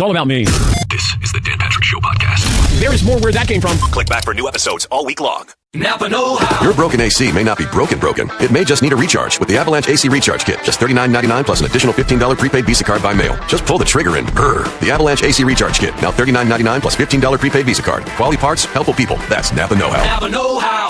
all about me. This is the Dan Patrick Show podcast. There is more where that came from. Click back for new episodes all week long. Napa know-how. Your broken AC may not be broken. It may just need a recharge with the Avalanche AC Recharge Kit. Just $39.99 plus an additional $15 prepaid Visa card by mail. Just pull the trigger and purr. The Avalanche AC Recharge Kit. Now $39.99 plus $15 prepaid Visa card. Quality parts, helpful people. That's Napa know-how. Napa know-how.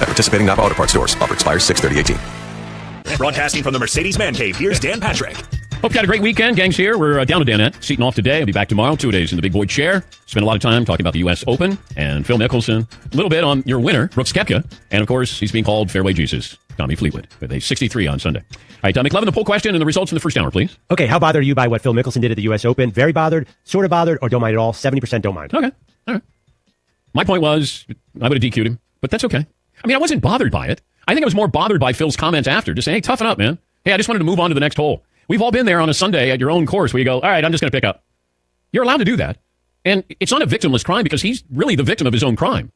At participating Napa Auto Parts stores. Offer expires 6/30/18. Broadcasting from the Mercedes Man Cave, here's Dan Patrick. Hope you had a great weekend. Gang's here. We're down to Danettes. Seaton off today. I'll be back tomorrow. 2 days in the big boy chair. Spent a lot of time talking about the U.S. Open and Phil Mickelson. A little bit on your winner, Brooks Koepka. And, of course, he's being called Fairway Jesus, Tommy Fleetwood, with a 63 on Sunday. All right, McLevin, the poll question and the results in the first hour, please. Okay, how bothered are you by what Phil Mickelson did at the U.S. Open? Very bothered, sort of bothered, or don't mind at all? 70% don't mind. Okay. All right. My point was I would have DQ'd him, but that's okay. I mean, I wasn't bothered by it. I think I was more bothered by Phil's comments after, just saying, hey, toughen up, man. Hey, I just wanted to move on to the next hole. We've all been there on a Sunday at your own course where you go, all right, I'm just going to pick up. You're allowed to do that. And it's not a victimless crime because he's really the victim of his own crime.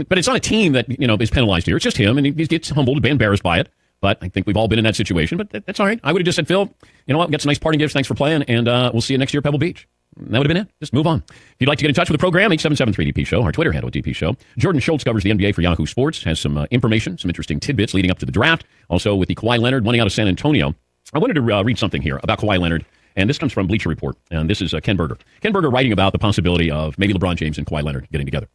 But it's not a team that, is penalized here. It's just him, and he gets humbled, embarrassed by it. But I think we've all been in that situation. But that's all right. I would have just said, Phil, you know what? Get some nice parting gifts. Thanks for playing, and we'll see you next year at Pebble Beach. And that would have been it. Just move on. If you'd like to get in touch with the program, 877-3DP Show, our Twitter handle at DP Show. Jordan Schultz covers the NBA for Yahoo Sports, has some information, some interesting tidbits leading up to the draft. Also with the Kawhi Leonard wanting out of San Antonio. I wanted to read something here about Kawhi Leonard, and this comes from Bleacher Report, and this is Ken Berger. Ken Berger writing about the possibility of maybe LeBron James and Kawhi Leonard getting together.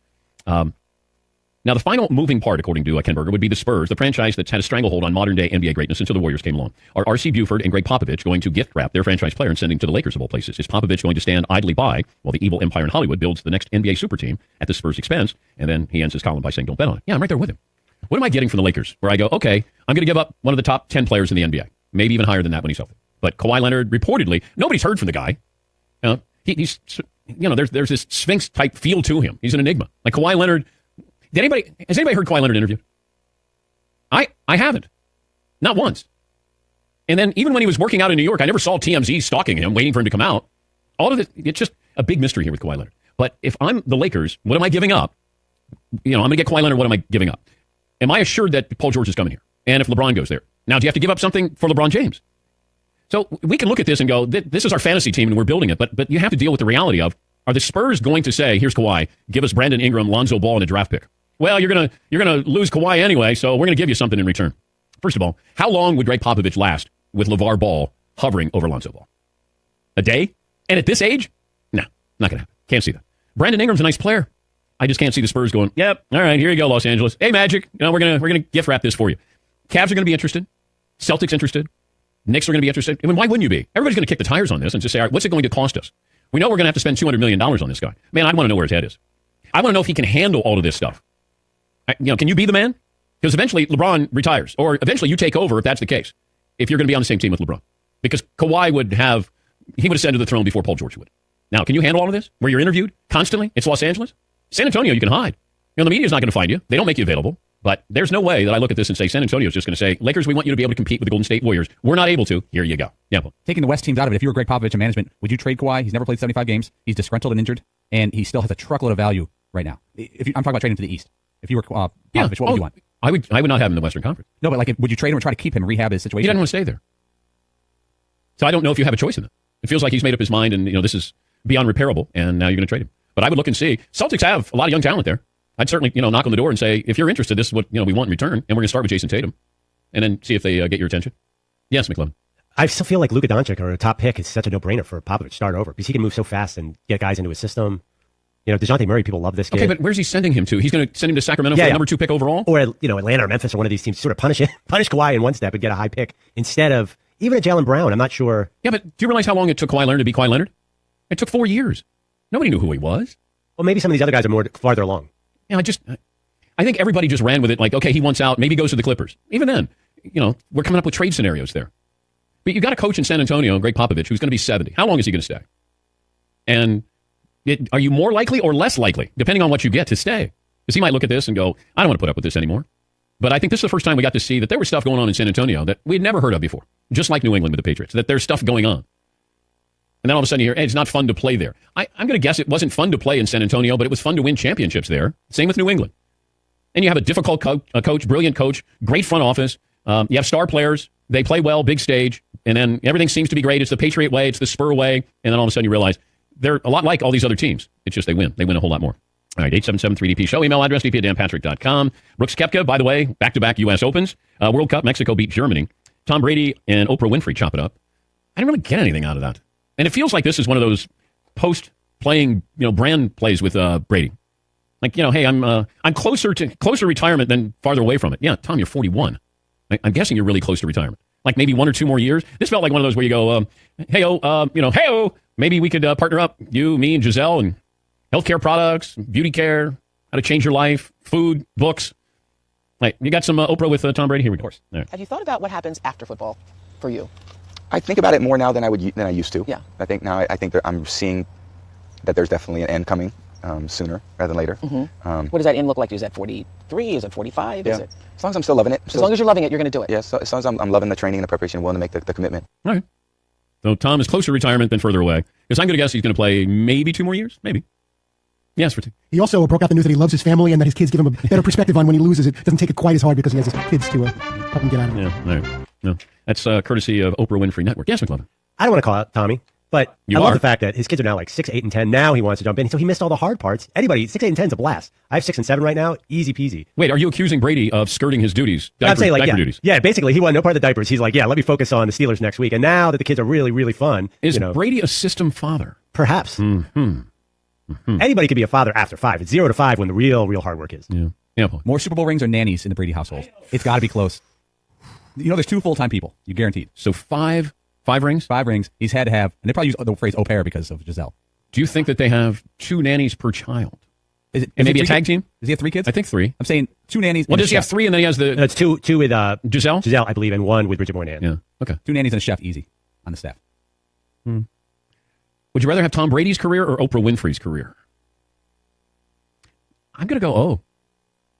Now, the final moving part, according to Ken Berger, would be the Spurs, the franchise that's had a stranglehold on modern-day NBA greatness until the Warriors came along. Are R.C. Buford and Greg Popovich going to gift-wrap their franchise player and send him to the Lakers of all places? Is Popovich going to stand idly by while the evil empire in Hollywood builds the next NBA super team at the Spurs' expense? And then he ends his column by saying, don't bet on it. Yeah, I'm right there with him. What am I getting from the Lakers? Where I go, okay, I'm going to give up one of the top 10 players in the NBA. Maybe even higher than that when he's healthy. But Kawhi Leonard, reportedly, nobody's heard from the guy. He's there's this Sphinx-type feel to him. He's an enigma. Like Kawhi Leonard... has anybody heard Kawhi Leonard interviewed? I haven't. Not once. And then even when he was working out in New York, I never saw TMZ stalking him, waiting for him to come out. All of this, it's just a big mystery here with Kawhi Leonard. But if I'm the Lakers, what am I giving up? I'm going to get Kawhi Leonard, what am I giving up? Am I assured that Paul George is coming here? And if LeBron goes there? Now, do you have to give up something for LeBron James? So we can look at this and go, this is our fantasy team and we're building it. But you have to deal with the reality of, are the Spurs going to say, here's Kawhi, give us Brandon Ingram, Lonzo Ball, and a draft pick? Well, you're gonna lose Kawhi anyway, so we're gonna give you something in return. First of all, how long would Greg Popovich last with LeVar Ball hovering over Lonzo Ball? A day? And at this age? No, not gonna happen. Can't see that. Brandon Ingram's a nice player. I just can't see the Spurs going, yep, all right, here you go, Los Angeles. Hey, Magic, we're gonna gift wrap this for you. Cavs are gonna be interested. Celtics interested. Knicks are gonna be interested. I mean, why wouldn't you be? Everybody's gonna kick the tires on this and just say, all right, what's it going to cost us? We know we're gonna have to spend $200 million on this guy. Man, I want to know where his head is. I want to know if he can handle all of this stuff. Can you be the man? Because eventually LeBron retires, or eventually you take over if that's the case, if you're going to be on the same team with LeBron. Because Kawhi would have ascended to the throne before Paul George would. Now, can you handle all of this? Where you're interviewed constantly? It's Los Angeles. San Antonio, you can hide. The media's not going to find you. They don't make you available. But there's no way that I look at this and say, San Antonio's just going to say, Lakers, we want you to be able to compete with the Golden State Warriors. We're not able to. Here you go. Yeah. Taking the West teams out of it, if you were Greg Popovich in management, would you trade Kawhi? He's never played 75 games. He's disgruntled and injured, and he still has a truckload of value right now. I'm talking about trading to the East. If you were Popovich, what would you want? I would not have him in the Western Conference. No, but would you trade him or try to keep him, rehab his situation? He doesn't want to stay there. So I don't know if you have a choice in that. It feels like he's made up his mind, and this is beyond repairable, and now you're going to trade him. But I would look and see. Celtics have a lot of young talent there. I'd certainly knock on the door and say, if you're interested, this is what we want in return, and we're going to start with Jason Tatum, and then see if they get your attention. Yes, McLevin. I still feel like Luka Doncic or a top pick is such a no-brainer for Popovich to start over because he can move so fast and get guys into his system. DeJounte Murray, people love this kid. Okay, but where's he sending him to? He's going to send him to Sacramento for the number 2 pick overall? Or, Atlanta or Memphis or one of these teams sort of punish Kawhi in one step and get a high pick instead of even a Jaylen Brown. I'm not sure. Yeah, but do you realize how long it took Kawhi Leonard to be Kawhi Leonard? It took 4 years. Nobody knew who he was. Well, maybe some of these other guys are more farther along. Yeah, I think everybody just ran with it like, okay, he wants out. Maybe he goes to the Clippers. Even then, we're coming up with trade scenarios there. But you got a coach in San Antonio, Greg Popovich, who's going to be 70. How long is he going to stay? And are you more likely or less likely, depending on what you get, to stay? Because he might look at this and go, I don't want to put up with this anymore. But I think this is the first time we got to see that there was stuff going on in San Antonio that we'd never heard of before, just like New England with the Patriots, that there's stuff going on. And then all of a sudden you hear, hey, it's not fun to play there. I'm going to guess it wasn't fun to play in San Antonio, but it was fun to win championships there. Same with New England. And you have a difficult coach, brilliant coach, great front office. You have star players. They play well, big stage. And then everything seems to be great. It's the Patriot way. It's the Spur way. And then all of a sudden you realize, they're a lot like all these other teams. It's just they win. They win a whole lot more. All right, 877-3DP Show. Email address, dp@danpatrick.com. Brooks Koepka, by the way, back-to-back U.S. Opens. World Cup, Mexico beat Germany. Tom Brady and Oprah Winfrey chop it up. I didn't really get anything out of that. And it feels like this is one of those post-playing, brand plays with Brady. Like, hey, I'm closer to retirement than farther away from it. Yeah, Tom, you're 41. I'm guessing you're really close to retirement. Like maybe 1 or 2 more years. This felt like one of those where you go, hey-oh, maybe we could partner up, you, me, and Giselle, and healthcare products, beauty care, how to change your life, food, books. Right, you got some Oprah with Tom Brady? Here we go. Of course. Right. Have you thought about what happens after football for you? I think about it more now than I used to. Yeah. I think now I think that I'm seeing that there's definitely an end coming sooner rather than later. Mm-hmm. What does that end look like? Is that 43? Is it 45? Yeah. Is it... As long as I'm still loving it. As long as you're loving it, you're going to do it. Yeah, so as long as I'm loving the training and the preparation, willing to make the commitment. All right. So Tom is closer to retirement than further away. Because I'm going to guess he's going to play maybe 2 more years. Maybe. Yes, for 2. He also broke out the news that he loves his family and that his kids give him a better perspective on when he loses. It doesn't take it quite as hard because he has his kids to help him get out of it. Yeah, all right. No, that's courtesy of Oprah Winfrey Network. Yes, McLovin. I don't want to call out Tommy, but You I love are? the fact that his kids are now like 6, 8, and 10. Now he wants to jump in. So he missed all the hard parts. Anybody, 6, 8, and 10 is a blast. I have 6 and 7 right now. Easy peasy. Wait, are you accusing Brady of skirting his duties? I'm saying diaper yeah. duties. Yeah, basically he wanted no part of the diapers. He's like, yeah, let me focus on the Steelers next week. And now that the kids are really, really fun. Is Brady a system father? Perhaps. Mm-hmm. Anybody could be a father after 5. It's 0 to 5 when the real hard work is. Yeah. Yeah. Paul. More Super Bowl rings or nannies in the Brady household? It's got to be close. There's 2 full-time people. You guaranteed. So 5 rings? 5 rings. He's had to have, and they probably use the phrase au pair because of Giselle. Do you think that they have 2 nannies per child? And maybe a tag team? Does he have 3 kids? I think 3. I'm saying 2 nannies. Well, does he have 3 and then he has the... That's two with Giselle? Giselle, I believe, and 1 with Bridget Moynihan. Yeah. Okay. 2 nannies and a chef, easy, on the staff. Would you rather have Tom Brady's career or Oprah Winfrey's career? I'm going to go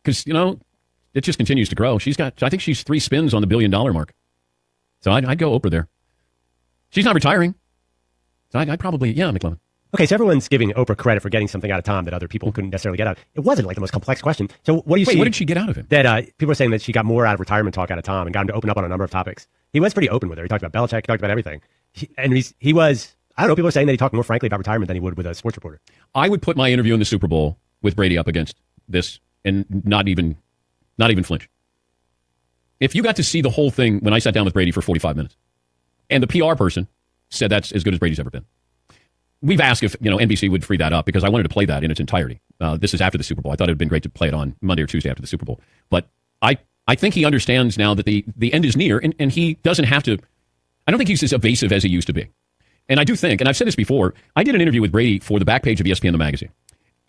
because, it just continues to grow. I think she's 3 spins on the $1 billion mark. So I'd go Oprah there. She's not retiring. So I'd probably, McLovin. Okay, so everyone's giving Oprah credit for getting something out of Tom that other people couldn't necessarily get out. It wasn't like the most complex question. So what do you see? What did she get out of him? That people are saying that she got more out of retirement talk out of Tom and got him to open up on a number of topics. He was pretty open with her. He talked about Belichick, he talked about everything. He was, I don't know, people are saying that he talked more frankly about retirement than he would with a sports reporter. I would put my interview in the Super Bowl with Brady up against this and not even flinch. If you got to see the whole thing when I sat down with Brady for 45 minutes and the PR person said that's as good as Brady's ever been. We've asked if NBC would free that up because I wanted to play that in its entirety. This is after the Super Bowl. I thought it would been great to play it on Monday or Tuesday after the Super Bowl. But I think he understands now that the end is near and he doesn't have to. I don't think he's as evasive as he used to be. And I do think, and I've said this before, I did an interview with Brady for the back page of ESPN the magazine.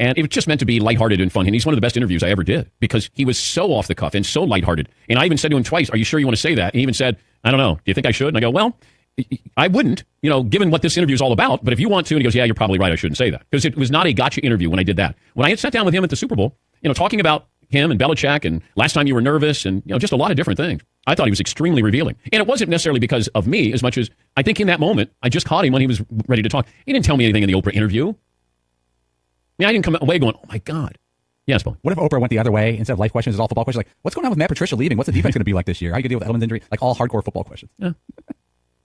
And it was just meant to be lighthearted and fun. And he's one of the best interviews I ever did because he was so off the cuff and so lighthearted. And I even said to him twice, "Are you sure you want to say that?" And he even said, "I don't know. Do you think I should?" And I go, "Well, I wouldn't, given what this interview is all about. But if you want to," and he goes, "Yeah, you're probably right. I shouldn't say that." Because it was not a gotcha interview when I did that. When I had sat down with him at the Super Bowl, talking about him and Belichick and last time you were nervous and, just a lot of different things, I thought he was extremely revealing. And it wasn't necessarily because of me as much as I think in that moment, I just caught him when he was ready to talk. He didn't tell me anything in the Oprah interview. I didn't come away going, "Oh, my God." Yes, Paul. What if Oprah went the other way? Instead of life questions, it's all football questions. Like, what's going on with Matt Patricia leaving? What's the defense going to be like this year? How are you going to deal with Edelman's injury? Like all hardcore football questions. Yeah.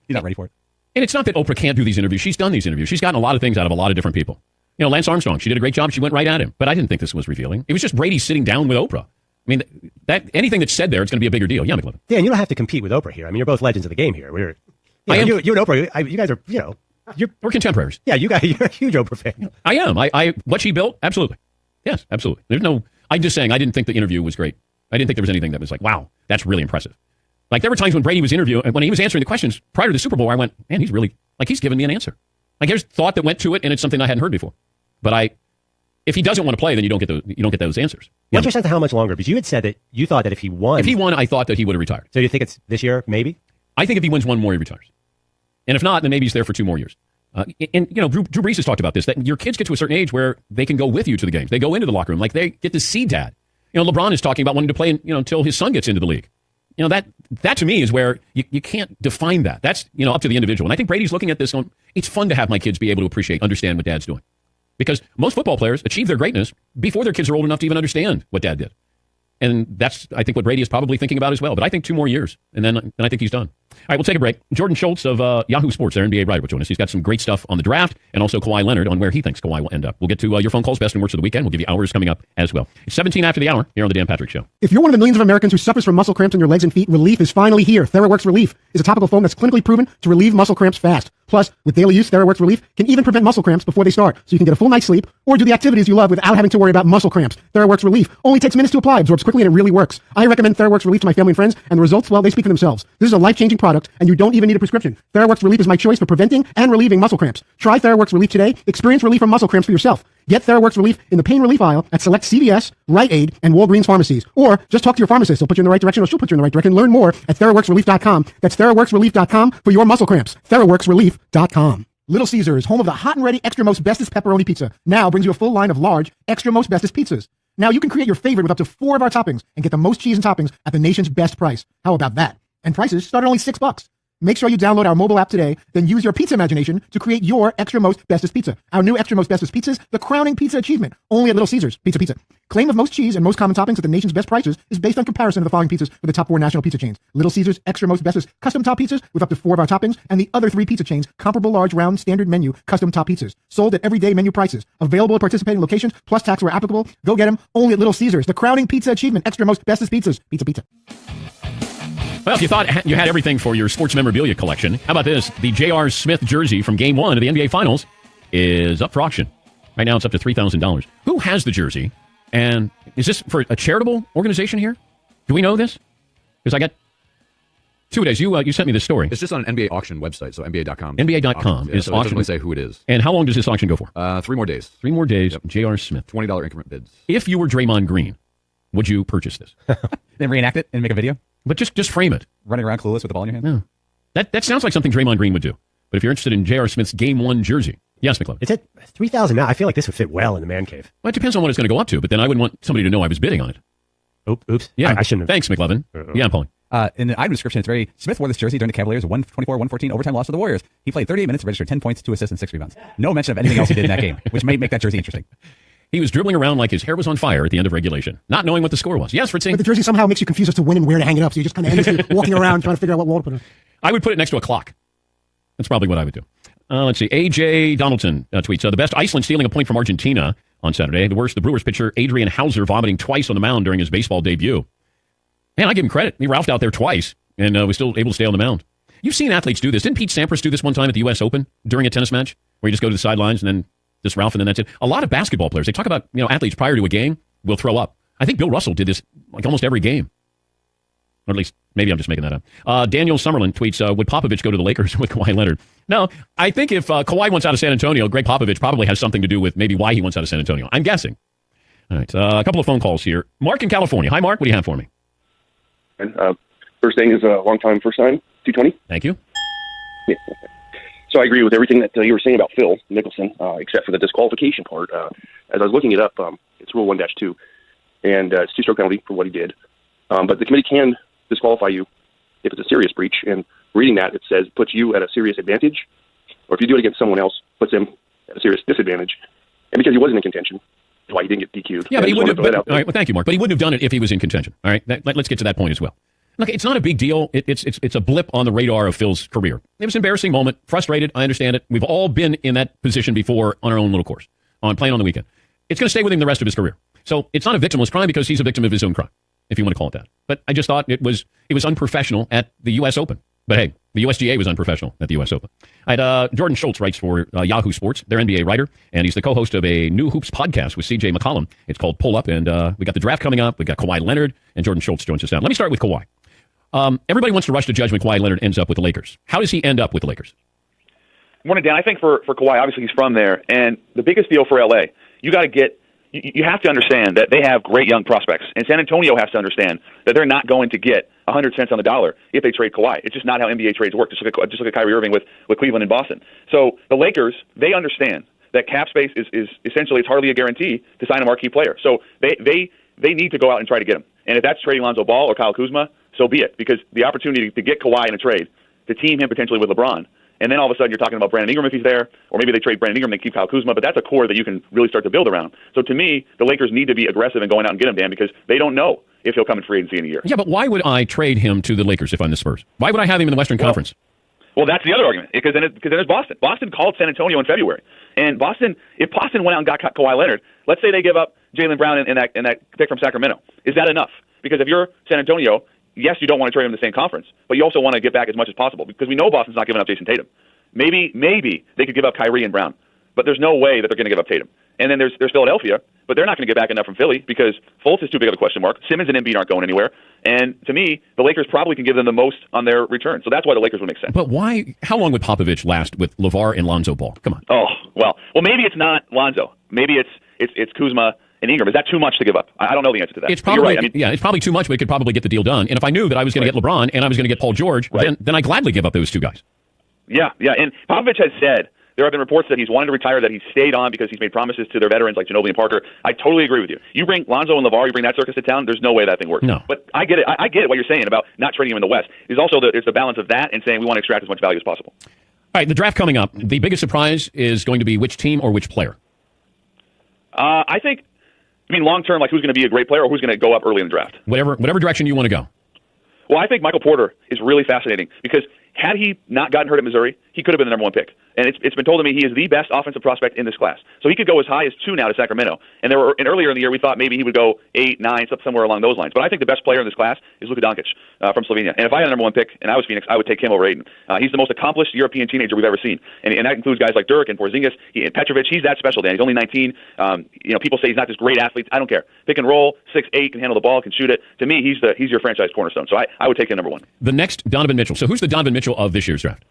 He's not ready for it. And it's not that Oprah can't do these interviews. She's done these interviews. She's gotten a lot of things out of a lot of different people. Lance Armstrong, she did a great job. She went right at him. But I didn't think this was revealing. It was just Brady sitting down with Oprah. I mean, that anything that's said there, it's going to be a bigger deal. Yeah, McLovin. Yeah, and you don't have to compete with Oprah here. I mean, you're both legends of the game here. You and Oprah, you guys are, we're contemporaries. Yeah, you're a huge Oprah fan. I am. What she built, absolutely. Yes, absolutely. I'm just saying, I didn't think the interview was great. I didn't think there was anything that was like, wow, that's really impressive. Like, there were times when Brady was interviewing, when he was answering the questions prior to the Super Bowl, I went, man, he's really, he's giving me an answer. Like, there's thought that went to it, and it's something I hadn't heard before. But if he doesn't want to play, then you don't get those answers. What's your sense of how much longer? Because you had said that you thought that if he won, I thought that he would have retired. So you think it's this year, maybe? I think if he wins one more, he retires. And if not, then maybe he's there for 2 more years. Drew Brees has talked about this, that your kids get to a certain age where they can go with you to the games. They go into the locker room. Like, they get to see dad. LeBron is talking about wanting to play, until his son gets into the league. That to me is where you can't define that. That's, up to the individual. And I think Brady's looking at this going, it's fun to have my kids be able to understand what dad's doing. Because most football players achieve their greatness before their kids are old enough to even understand what dad did. And that's, I think, what Brady is probably thinking about as well. But I think 2 more years, and then I think he's done. All right, we'll take a break. Jordan Schultz of Yahoo Sports, their NBA writer, will join us. He's got some great stuff on the draft and also Kawhi Leonard on where he thinks Kawhi will end up. We'll get to your phone calls, best and worst of the weekend. We'll give you hours coming up as well. It's 17 after the hour here on the Dan Patrick Show. If you're one of the millions of Americans who suffers from muscle cramps in your legs and feet, relief is finally here. TheraWorks Relief is a topical foam that's clinically proven to relieve muscle cramps fast. Plus, with daily use, TheraWorks Relief can even prevent muscle cramps before they start, so you can get a full night's sleep or do the activities you love without having to worry about muscle cramps. TheraWorks Relief only takes minutes to apply, absorbs quickly, and it really works. I recommend TheraWorks Relief to my family and friends, and the results, well, they speak for themselves. This is a life-changing product, and you don't even need a prescription. TheraWorks Relief is my choice for preventing and relieving muscle cramps. Try TheraWorks Relief today. Experience relief from muscle cramps for yourself. Get TheraWorks Relief in the pain relief aisle at select CVS, Rite Aid, and Walgreens pharmacies. Or just talk to your pharmacist. He'll put you in the right direction, or she'll put you in the right direction. Learn more at TheraWorksRelief.com. That's TheraWorksRelief.com for your muscle cramps. TheraWorksRelief.com. Little Caesars, home of the hot and ready extra most bestest pepperoni pizza, now brings you a full line of large extra most bestest pizzas. Now you can create your favorite with up to 4 of our toppings and get the most cheese and toppings at the nation's best price. How about that? And prices start at only $6. Make sure you download our mobile app today, then use your pizza imagination to create your extra most bestest pizza. Our new extra most bestest pizzas, the crowning pizza achievement, only at Little Caesars. Pizza. Claim of most cheese and most common toppings at the nation's best prices is based on comparison of the following pizzas for the top 4 national pizza chains. Little Caesars extra most bestest custom top pizzas with up to 4 of our toppings, and the other 3 pizza chains comparable large round standard menu custom top pizzas. Sold at everyday menu prices. Available at participating locations plus tax where applicable. Go get them only at Little Caesars. The crowning pizza achievement, extra most bestest pizzas. Pizza. Well, if you thought you had everything for your sports memorabilia collection, how about this? The J.R. Smith jersey from Game 1 of the NBA Finals is up for auction. Right now it's up to $3,000. Who has the jersey? And is this for a charitable organization here? Do we know this? Because I got 2 days. You sent me this story. It's just on an NBA auction website, so NBA.com. NBA.com is so it auction. doesn't really say who it is. And how long does this auction go for? 3 more days. 3 more days. Yep. J.R. Smith. $20 increment bids. If you were Draymond Green, would you purchase this? Then reenact it and make a video? But just frame it. Running around clueless with the ball in your hand? No. That sounds like something Draymond Green would do. But if you're interested in J.R. Smith's Game 1 jersey, yes, McLeod. It's at $3,000 now. I feel like this would fit well in the man cave. Well, it depends on what it's going to go up to, but then I wouldn't want somebody to know I was bidding on it. Oops. Yeah, I shouldn't have. Thanks, McLevin. Yeah, I'm Paulie. In the item description, it's very Smith wore this jersey during the Cavaliers' 124-114 overtime loss to the Warriors. He played 38 minutes, registered 10 points, 2 assists, and 6 rebounds. No mention of anything else he did in that game, which may make that jersey interesting. He was dribbling around like his hair was on fire at the end of regulation, not knowing what the score was. Yes, Fritzy? But the jersey somehow makes you confused as to when and where to hang it up, so you're just kind of endlessly walking around trying to figure out what wall to put it on. I would put it next to a clock. That's probably what I would do. Let's see. A.J. Donaldson tweets, the best Iceland stealing a point from Argentina on Saturday. The worst, the Brewers pitcher Adrian Hauser vomiting twice on the mound during his baseball debut. Man, I give him credit. He ralphed out there twice and was still able to stay on the mound. You've seen athletes do this. Didn't Pete Sampras do this one time at the U.S. Open during a tennis match where you just go to the sidelines and then just ralph and then that's it? A lot of basketball players, they talk about athletes prior to a game will throw up. I think Bill Russell did this like almost every game. Or at least, maybe I'm just making that up. Daniel Summerlin tweets, would Popovich go to the Lakers with Kawhi Leonard? No, I think if Kawhi wants out of San Antonio, Greg Popovich probably has something to do with maybe why he wants out of San Antonio. I'm guessing. All right, a couple of phone calls here. Mark in California. Hi, Mark. What do you have for me? And first thing is a long time, first time, 220. Thank you. Yeah. So I agree with everything that you were saying about Phil Mickelson, except for the disqualification part. As I was looking it up, it's Rule 1-2, and it's 2-stroke penalty for what he did. But the committee can disqualify you if it's a serious breach. And reading that, it says puts you at a serious advantage, or if you do it against someone else, puts them at a serious disadvantage. And because he wasn't in contention, that's why he didn't get DQ'd. Yeah, but he wouldn't have. All right, well, thank you, Mark. But he wouldn't have done it if he was in contention. All right, let's get to that point as well. Look, it's not a big deal. It's a blip on the radar of Phil's career. It was an embarrassing moment. Frustrated. I understand it. We've all been in that position before on our own little course, on playing on the weekend. It's going to stay with him the rest of his career. So it's not a victimless crime because he's a victim of his own crime, if you want to call it that. But I just thought it was unprofessional at the U.S. Open. But hey, the USGA was unprofessional at the U.S. Open. Jordan Schultz writes for Yahoo Sports, their NBA writer, and he's the co-host of a new Hoops podcast with C.J. McCollum. It's called Pull Up, and we got the draft coming up. We got Kawhi Leonard, and Jordan Schultz joins us now. Let me start with Kawhi. Everybody wants to rush to judgment. Kawhi Leonard ends up with the Lakers. How does he end up with the Lakers? Morning, Dan. I think for Kawhi, obviously he's from there, and the biggest deal for LA, you have to understand that they have great young prospects, and San Antonio has to understand that they're not going to get 100 cents on the dollar if they trade Kawhi. It's just not how NBA trades work. Just look at Kyrie Irving with Cleveland and Boston. So the Lakers, they understand that cap space is essentially, it's hardly a guarantee to sign a marquee player. So they need to go out and try to get him. And if that's trading Lonzo Ball or Kyle Kuzma, so be it, because the opportunity to get Kawhi in a trade, to team him potentially with LeBron, and then all of a sudden you're talking about Brandon Ingram if he's there, or maybe they trade Brandon Ingram and they keep Kyle Kuzma, but that's a core that you can really start to build around. So to me, the Lakers need to be aggressive in going out and get him, Dan, because they don't know if he'll come in free agency in a year. Yeah, but why would I trade him to the Lakers if I'm the Spurs? Why would I have him in the Western Conference? Well, that's the other argument, because then there's Boston. Boston called San Antonio in February, and if Boston went out and got Kawhi Leonard, let's say they give up Jaylen Brown in that pick from Sacramento, is that enough? Because if you're San Antonio, yes, you don't want to trade him in the same conference, but you also want to get back as much as possible, because we know Boston's not giving up Jason Tatum. Maybe they could give up Kyrie and Brown, but there's no way that they're going to give up Tatum. And then there's Philadelphia, but they're not going to get back enough from Philly because Fultz is too big of a question mark. Simmons and Embiid aren't going anywhere. And to me, the Lakers probably can give them the most on their return. So that's why the Lakers would make sense. But why? How long would Popovich last with LeVar and Lonzo Ball? Come on. Oh, well, maybe it's not Lonzo. Maybe it's Kuzma and Ingram. Is that too much to give up? I don't know the answer to that. It's probably, right. it's probably too much, but it could probably get the deal done. And if I knew that I was going to get LeBron and I was going to get Paul George, then I'd gladly give up those two guys. Yeah. And Popovich has said, there have been reports that he's wanted to retire, that he's stayed on because he's made promises to their veterans like Ginobili and Parker. I totally agree with you. You bring Lonzo and LeVar, you bring that circus to town, there's no way that thing works. No. But I get it. I get what you're saying about not trading him in the West. There's also the balance of that and saying we want to extract as much value as possible. All right, the draft coming up. The biggest surprise is going to be which team or which player? I think, long term, like who's going to be a great player or who's going to go up early in the draft? Whatever direction you want to go. Well, I think Michael Porter is really fascinating because had he not gotten hurt at Missouri, he could have been the number one pick. And it's been told to me he is the best offensive prospect in this class. So he could go as high as 2 now to Sacramento. And earlier in the year, we thought maybe he would go 8, 9, somewhere along those lines. But I think the best player in this class is Luka Doncic from Slovenia. And if I had a number one pick and I was Phoenix, I would take him over Aiden. He's the most accomplished European teenager we've ever seen. And that includes guys like Dirk and Porzingis and Petrovic. He's that special, Dan. He's only 19. People say he's not this great athlete. I don't care. Pick and roll, 6'8", can handle the ball, can shoot it. To me, he's your franchise cornerstone. So I would take him number one. The next Donovan Mitchell. So who's the Donovan Mitchell of this year's draft?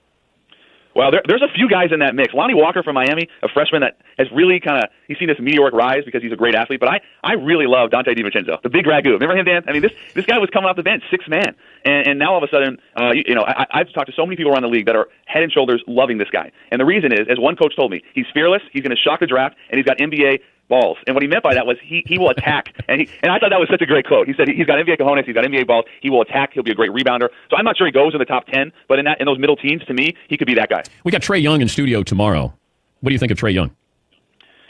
Well, there's a few guys in that mix. Lonnie Walker from Miami, a freshman that has really he's seen this meteoric rise because he's a great athlete. But I really love Dante DiVincenzo, the big ragu. Remember him, Dan? I mean, this guy was coming off the bench, 6th man. And now all of a sudden, I've talked to so many people around the league that are head and shoulders loving this guy. And the reason is, as one coach told me, he's fearless, he's going to shock the draft, and he's got NBA balls. And what he meant by that was he will attack. And I thought that was such a great quote. He said he's got NBA cojones, he's got NBA balls, he will attack, he'll be a great rebounder. So I'm not sure he goes in the top 10, but in those middle teens, to me, he could be that guy. We got Trae Young in studio tomorrow. What do you think of Trae Young?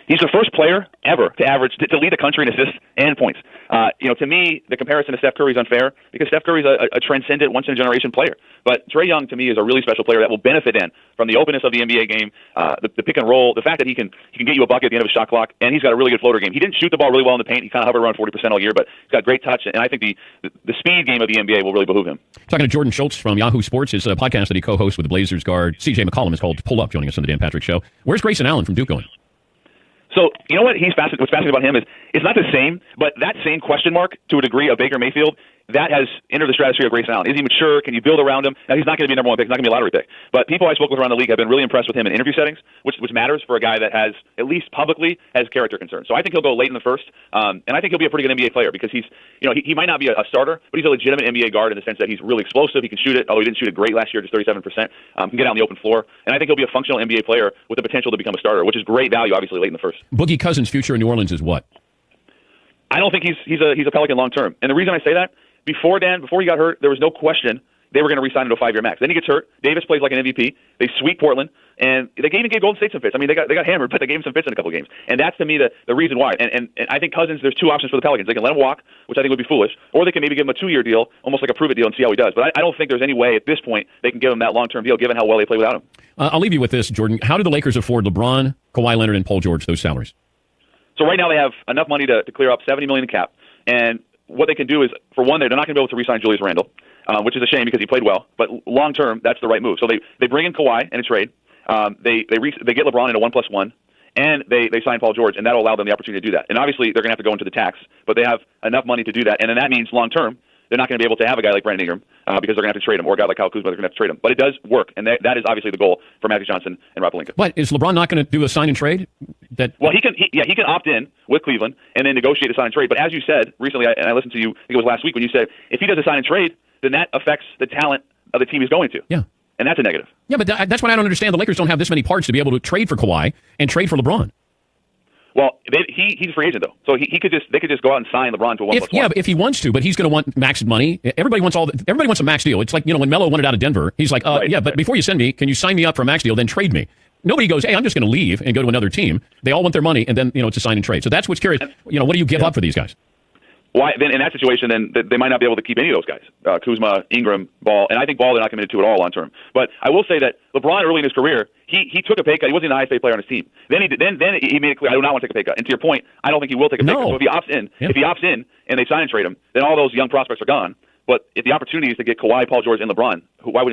He's the first player ever to lead the country in assists and points. To me, the comparison to Steph Curry is unfair because Steph Curry is a transcendent, once-in-a-generation player. But Trae Young, to me, is a really special player that will benefit from the openness of the NBA game, the pick and roll, the fact that he can get you a bucket at the end of a shot clock, and he's got a really good floater game. He didn't shoot the ball really well in the paint. He kind of hovered around 40% all year, but he's got great touch, and I think the speed game of the NBA will really behoove him. Talking to Jordan Schultz from Yahoo Sports, his podcast that he co-hosts with the Blazers guard C.J. McCollum is called Pull Up, joining us on the Dan Patrick Show. Where's Grayson Allen from Duke going? So, you know what what's fascinating about him is it's not the same, but that same question mark to a degree of Baker Mayfield, that has entered the stratosphere of Grayson Allen. Is he mature? Can you build around him? Now, he's not going to be a number one pick. He's not going to be a lottery pick. But people I spoke with around the league have been really impressed with him in interview settings, which matters for a guy that has, at least publicly, has character concerns. So I think he'll go late in the first, and I think he'll be a pretty good NBA player because he might not be a starter, but he's a legitimate NBA guard in the sense that he's really explosive. He can shoot it, although he didn't shoot it great last year, just 37%. Can get out on the open floor. And I think he'll be a functional NBA player with the potential to become a starter, which is great value, obviously, late in the first. Boogie Cousins' future in New Orleans is what? I don't think he's a Pelican long term. And the reason I say that, before he got hurt, there was no question they were going to re-sign him to a 5-year max. Then he gets hurt. Davis plays like an MVP. They sweep Portland, and they even gave Golden State some fits. I mean, they got hammered, but they gave him some fits in a couple of games. And that's, to me, the reason why. And I think Cousins, there's two options for the Pelicans. They can let him walk, which I think would be foolish, or they can maybe give him a 2-year deal, almost like a prove-it deal, and see how he does. But I don't think there's any way at this point they can give him that long-term deal, given how well they play without him. I'll leave you with this, Jordan. How do the Lakers afford LeBron, Kawhi Leonard, and Paul George those salaries? So right now they have enough money to clear up $70 million in cap. And what they can do is, for one, they're not going to be able to re-sign Julius Randle, which is a shame because he played well. But long term, that's the right move. So they bring in Kawhi in a trade. They get LeBron in a 1+1, and they sign Paul George, and that'll allow them the opportunity to do that. And obviously they're going to have to go into the tax, but they have enough money to do that. And then that means long term, they're not going to be able to have a guy like Brandon Ingram because they're going to have to trade him, or a guy like Kyle Kuzma, they're going to have to trade him. But it does work, and that is obviously the goal for Magic Johnson and Rob Pelinka. What, is LeBron not going to do a sign and trade? Well, he can opt in with Cleveland and then negotiate a sign and trade. But as you said recently, and I listened to you, I think it was last week, when you said if he does a sign and trade, then that affects the talent of the team he's going to. Yeah. And that's a negative. Yeah, but that's what I don't understand. The Lakers don't have this many parts to be able to trade for Kawhi and trade for LeBron. Well, he's a free agent though, so they could just go out and sign LeBron to a 1+1. Yeah, but if he wants to, but he's going to want max money. Everybody wants a max deal. It's like when Melo wanted out of Denver, he's like, but before you send me, can you sign me up for a max deal, then trade me? Nobody goes, hey, I'm just going to leave and go to another team. They all want their money, and then it's a sign and trade. So that's what's curious. What do you give up for these guys? why then in that situation, then they might not be able to keep any of those guys, Kuzma, Ingram, Ball, and I think Ball they're not committed to at all long term. But I will say that LeBron early in his career, he took a pay cut. He wasn't the highest paid player on his team. Then he made it clear, I do not want to take a pay cut. And to your point, I don't think he will take a pay cut. So if he opts in and they sign and trade him, then all those young prospects are gone. But if the opportunity is to get Kawhi, Paul George, and LeBron,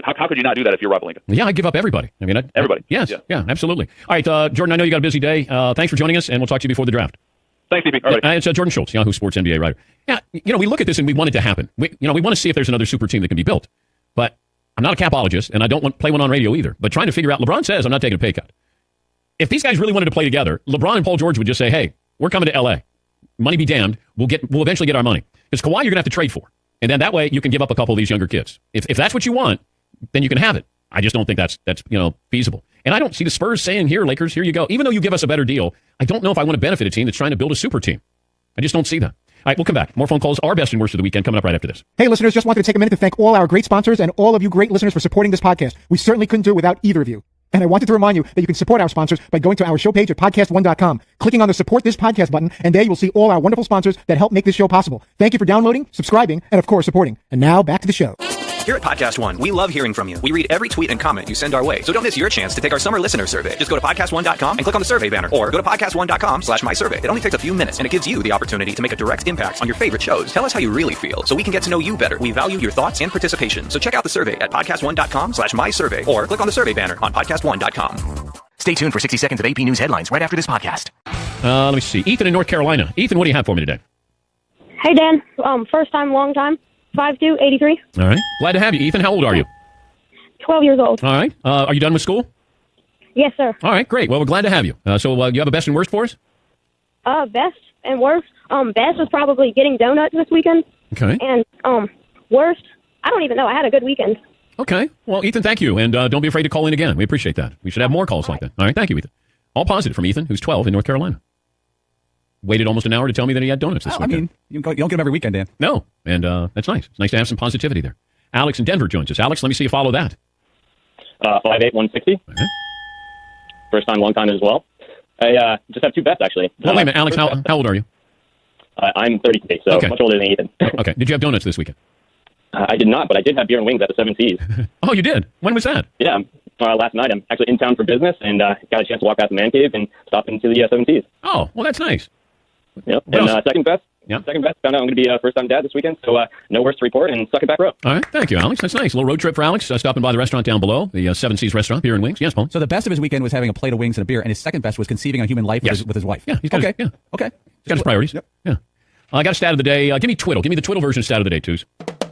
how could you not do that if you're Rob Pelinka? Yeah, I'd give up everybody. I mean, everybody. Yes, yeah, absolutely. All right, Jordan, I know you got a busy day. Thanks for joining us, and we'll talk to you before the draft. Thanks, DP. All right. It's Jordan Schultz, Yahoo Sports NBA writer. Yeah, we look at this and we want it to happen. We want to see if there's another super team that can be built. But I'm not a capologist, and I don't want to play one on radio either. But trying to figure out, LeBron says I'm not taking a pay cut. If these guys really wanted to play together, LeBron and Paul George would just say, hey, we're coming to L.A. Money be damned. We'll eventually get our money. Because Kawhi, you're going to have to trade for. And then that way you can give up a couple of these younger kids. If that's what you want, then you can have it. I just don't think that's feasible. And I don't see the Spurs saying, here, Lakers, here you go. Even though you give us a better deal, I don't know if I want to benefit a team that's trying to build a super team. I just don't see that. All right, we'll come back. More phone calls, our best and worst of the weekend coming up right after this. Hey, listeners, just wanted to take a minute to thank all our great sponsors and all of you great listeners for supporting this podcast. We certainly couldn't do it without either of you. And I wanted to remind you that you can support our sponsors by going to our show page at podcast1.com, clicking on the Support This Podcast button, and there you will see all our wonderful sponsors that help make this show possible. Thank you for downloading, subscribing, and of course, supporting. And now, back to the show. Here at Podcast One, we love hearing from you. We read every tweet and comment you send our way. So don't miss your chance to take our summer listener survey. Just go to podcastone.com and click on the survey banner, or go to podcastone.com/mysurvey. It only takes a few minutes, and it gives you the opportunity to make a direct impact on your favorite shows. Tell us how you really feel so we can get to know you better. We value your thoughts and participation. So check out the survey at podcastone.com/mysurvey, or click on the survey banner on podcastone.com. Stay tuned for 60 seconds of AP News headlines right after this podcast. Let me see. Ethan in North Carolina. Ethan, what do you have for me today? Hey, Dan. First time, long time. 5'2", 83. All right. Glad to have you. Ethan, how old are you? 12 years old. All right. Are you done with school? Yes, sir. All right, great. Well, we're glad to have you. So you have a best and worst for us? Best and worst. Best was probably getting donuts this weekend. Okay. And worst, I don't even know. I had a good weekend. Okay. Well, Ethan, thank you. And don't be afraid to call in again. We appreciate that. We should have more calls like that. All right. Thank you, Ethan. All positive from Ethan, who's 12 in North Carolina. Waited almost an hour to tell me that he had donuts this weekend. I mean, you don't get them every weekend, Dan. No. And that's nice. It's nice to have some positivity there. Alex in Denver joins us. Alex, let me see you follow that. 5'8", 160. Okay. First time, long time as well. I just have two bets, actually. Well, wait a minute. Alex, how old are you? I'm 33, so much older than Ethan. Okay. Did you have donuts this weekend? I did not, but I did have beer and wings at the Seven Seas. Oh, you did? When was that? Yeah. Last night. I'm actually in town for business and got a chance to walk past the man cave and stop into the Seven Seas. Oh, well, that's nice. Yep. And second best. Yeah. Second best. Found out I'm going to be first-time dad this weekend, so no worse to report, and suck it back row. All right. Thank you, Alex. That's nice. A little road trip for Alex. Stopping by the restaurant down below, the Seven Seas restaurant, beer and wings. Yes, Paul? So the best of his weekend was having a plate of wings and a beer, and his second best was conceiving a human life with his wife. Yeah. He's got okay. Okay. He's got his priorities. Yep. Yeah. I got a stat of the day. Give me Twiddle. Give me the Twiddle version stat of the day, Twos.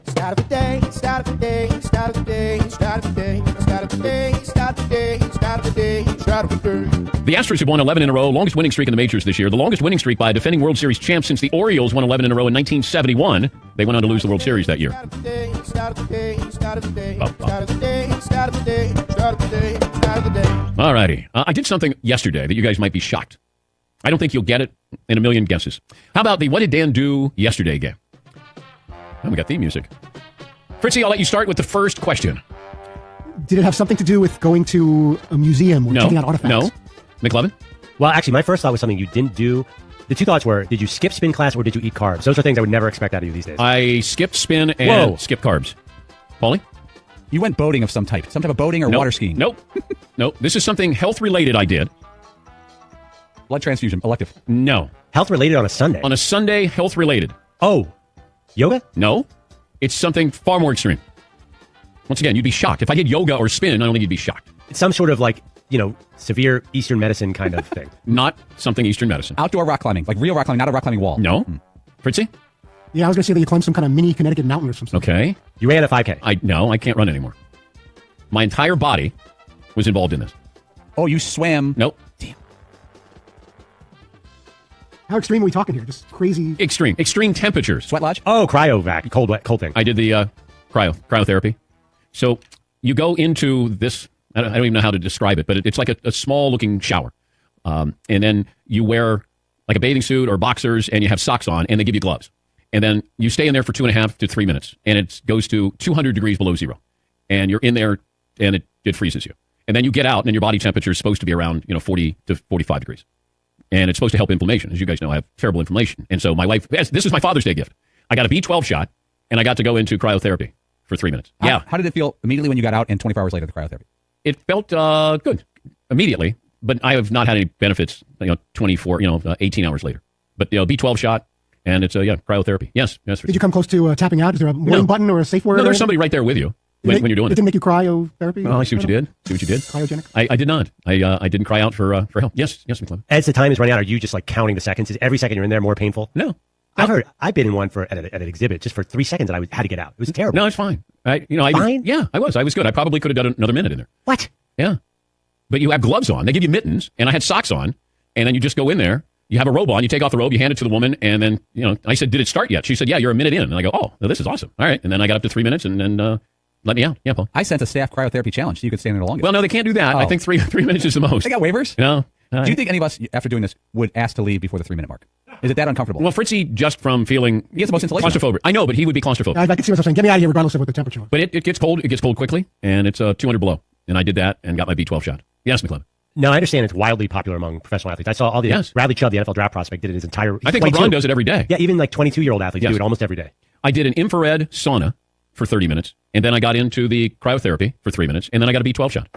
Stat of the day, stat of the day, stat of the day, stat of the day, stat of the day, stat of the day, stat of the day, stat of the day. The Astros have won 11 in a row, longest winning streak in the majors this year. The longest winning streak by a defending World Series champ since the Orioles won 11 in a row in 1971. They went on to lose the World Series that year. All righty. I did something yesterday that you guys might be shocked. I don't think you'll get it in a million guesses. How about the What Did Dan Do Yesterday game? Oh, we got theme music. Fritzy, I'll let you start with the first question. Did it have something to do with going to a museum or checking out artifacts? No. McLovin? Well, actually, my first thought was something you didn't do. The two thoughts were, did you skip spin class or did you eat carbs? Those are things I would never expect out of you these days. I skipped spin and skipped carbs. Paulie? You went boating of some type of boating or water skiing. Nope. Nope. This is something health-related I did. Blood transfusion, elective. No. Health-related on a Sunday? On a Sunday, health-related. Oh. Yoga? No. It's something far more extreme. Once again, you'd be shocked. If I did yoga or spin, I don't think you'd be shocked. It's some sort of severe Eastern medicine kind of thing. Not something Eastern medicine. Outdoor rock climbing, like real rock climbing, not a rock climbing wall. No. Fritzy? Yeah, I was going to say that you climbed some kind of mini Connecticut mountain or something. Okay. You ran a 5K. No, I can't run anymore. My entire body was involved in this. Oh, you swam. Nope. Damn. How extreme are we talking here? Just crazy. Extreme temperatures. Sweat lodge? Oh, cryovac. Cold thing. I did the cryotherapy. So you go into this, I don't even know how to describe it, but it's like a small looking shower. And then you wear like a bathing suit or boxers and you have socks on and they give you gloves. And then you stay in there for 2.5 to 3 minutes and it goes to 200 degrees below zero. And you're in there and it freezes you. And then you get out and your body temperature is supposed to be around 40 to 45 degrees. and it's supposed to help inflammation. As you guys know, I have terrible inflammation. And so my wife, this is my Father's Day gift. I got a B12 shot, and I got to go into cryotherapy for 3 minutes. How did it feel immediately when you got out and 24 hours later, the cryotherapy? It felt good immediately, but I have not had any benefits, 18 hours later. But, B12 shot, and it's, cryotherapy. Yes. Did you come close to tapping out? Is there a warning button or a safe word? No, there's somebody right there with you when you're doing it. It didn't make you cryotherapy? Oh, I see what you did. Cryogenic? I did not. I didn't cry out for help. Yes, McClellan. As the time is running out, are you just like counting the seconds? Is every second you're in there more painful? No. I've been in one at an exhibit just for 3 seconds, and I had to get out. It was terrible. No, it's fine. Fine? Yeah, I was good. I probably could have done another minute in there. What? Yeah. But you have gloves on. They give you mittens, and I had socks on, and then you just go in there. You have a robe on. You take off the robe. You hand it to the woman, and then I said, "Did it start yet?" She said, "Yeah, you're a minute in." And I go, "Oh, well, this is awesome. All right." And then I got up to 3 minutes, and then let me out. Yeah, Paul. I sent a staff cryotherapy challenge so you could stay in there the longest. Well, no, they can't do that. Oh. I think three minutes is the most. They got waivers? No. Do you think any of us, after doing this, would ask to leave before the 3-minute mark? Is it that uncomfortable? Well, Fritzy, just from feeling he gets the most insulation. Claustrophobic. I know, but he would be claustrophobic. I can see what I'm saying. Get me out of here regardless of what the temperature was. But it gets cold. It gets cold quickly, and it's 200 below. And I did that and got my B12 shot. Yes, McClellan. No, I understand it's wildly popular among professional athletes. I saw all the Bradley Chubb, the NFL draft prospect, did it his entire. I think LeBron does it every day. Yeah, even like 22-year-old athletes do it almost every day. I did an infrared sauna for 30 minutes, and then I got into the cryotherapy for 3 minutes, and then I got a B12 shot.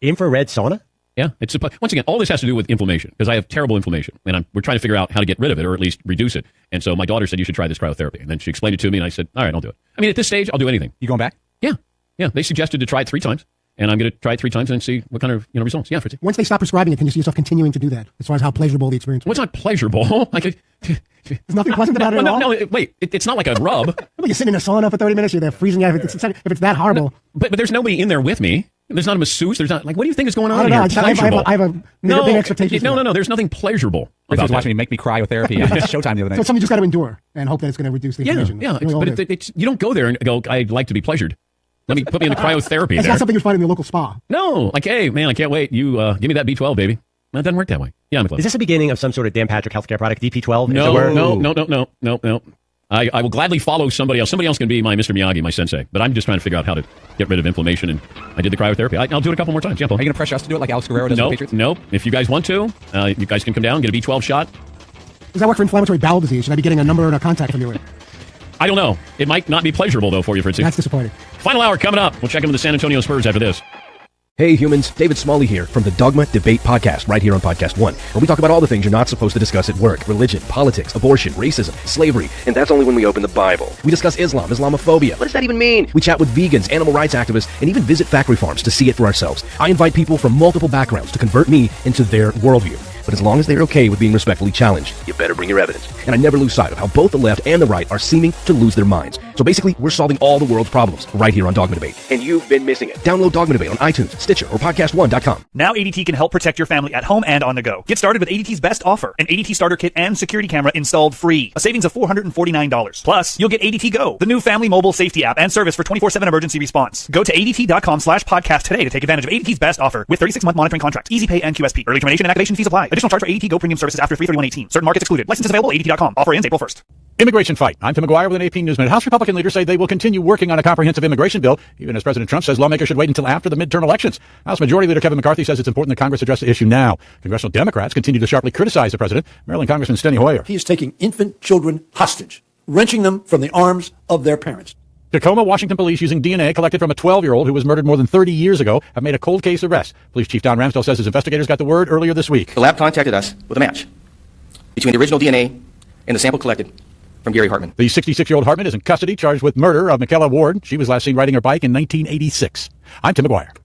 Infrared sauna? Yeah, it's once again, all this has to do with inflammation because I have terrible inflammation, and we're trying to figure out how to get rid of it or at least reduce it. And so my daughter said you should try this cryotherapy, and then she explained it to me, and I said, all right, I'll do it. I mean, at this stage, I'll do anything. You going back? Yeah. They suggested to try it 3 times, and I'm going to try it 3 times and see what kind of results. Yeah, Fritzy. Once they stop prescribing it, can you see yourself continuing to do that as far as how pleasurable the experience was? Well, it's not pleasurable. There's nothing pleasant about it at all? No, wait, it's not like a rub. You're sitting in a sauna for 30 minutes, you're there freezing. If it's that horrible. No, but there's nobody in there with me. There's not a masseuse. There's not, what do you think is going on I don't know. here? I have a big expectation. No. There's nothing pleasurable. Fritzy was watching me make me cryotherapy at Showtime the other night. So it's something you just got to endure and hope that it's going to reduce the inflammation. Yeah. But you don't go there and go, I'd like to be pleasured. Put me in the cryotherapy. It's not something you find in the local spa. No, hey, man, I can't wait. You give me that B12, baby. That doesn't work that way. Yeah, I'm Is this the beginning of some sort of Dan Patrick healthcare product, DP12? No. I will gladly follow somebody else. Somebody else can be my Mr. Miyagi, my sensei. But I'm just trying to figure out how to get rid of inflammation, and I did the cryotherapy. I'll do it a couple more times. Yeah, Paul. Are you going to pressure us to do it like Alex Guerrero does with the Patriots? Nope. If you guys want to, you guys can come down, get a B12 shot. Does that work for inflammatory bowel disease? Should I be getting a number and a contact from you? I don't know. It might not be pleasurable, though, for you, Fritzy. That's disappointing. Final hour coming up. We'll check in with the San Antonio Spurs after this. Hey humans, David Smalley here from the Dogma Debate Podcast right here on Podcast One, where we talk about all the things you're not supposed to discuss at work: religion, politics, abortion, racism, slavery, and that's only when we open the Bible. We discuss Islam, Islamophobia. What does that even mean? We chat with vegans, animal rights activists, and even visit factory farms to see it for ourselves. I invite people from multiple backgrounds to convert me into their worldview. But as long as they're okay with being respectfully challenged, you better bring your evidence. And I never lose sight of how both the left and the right are seeming to lose their minds. So basically, we're solving all the world's problems right here on Dogma Debate. And you've been missing it. Download Dogma Debate on iTunes, Stitcher, or PodcastOne.com. Now ADT can help protect your family at home and on the go. Get started with ADT's best offer: an ADT starter kit and security camera installed free. A savings of $449. Plus, you'll get ADT Go, the new family mobile safety app and service for 24/7 emergency response. Go to ADT.com/podcast today to take advantage of ADT's best offer with 36-month monitoring contract, easy pay, and QSP. Early termination and activation fees apply. Additional charge for ADT Go premium services after 3/31/18. Certain markets excluded. Licenses available. ADT.com. Offer ends April 1st. Immigration fight. I'm Tim McGuire with an AP News Minute. House Republican leaders say they will continue working on a comprehensive immigration bill, even as President Trump says lawmakers should wait until after the midterm elections. House Majority Leader Kevin McCarthy says it's important that Congress address the issue now. Congressional Democrats continue to sharply criticize the president. Maryland Congressman Steny Hoyer. He is taking infant children hostage, wrenching them from the arms of their parents. Tacoma, Washington police, using DNA collected from a 12-year-old who was murdered more than 30 years ago, have made a cold case arrest. Police Chief Don Ramsdale says his investigators got the word earlier this week. The lab contacted us with a match between the original DNA and the sample collected from Gary Hartman. The 66-year-old Hartman is in custody, charged with murder of Michaela Ward. She was last seen riding her bike in 1986. I'm Tim McGuire.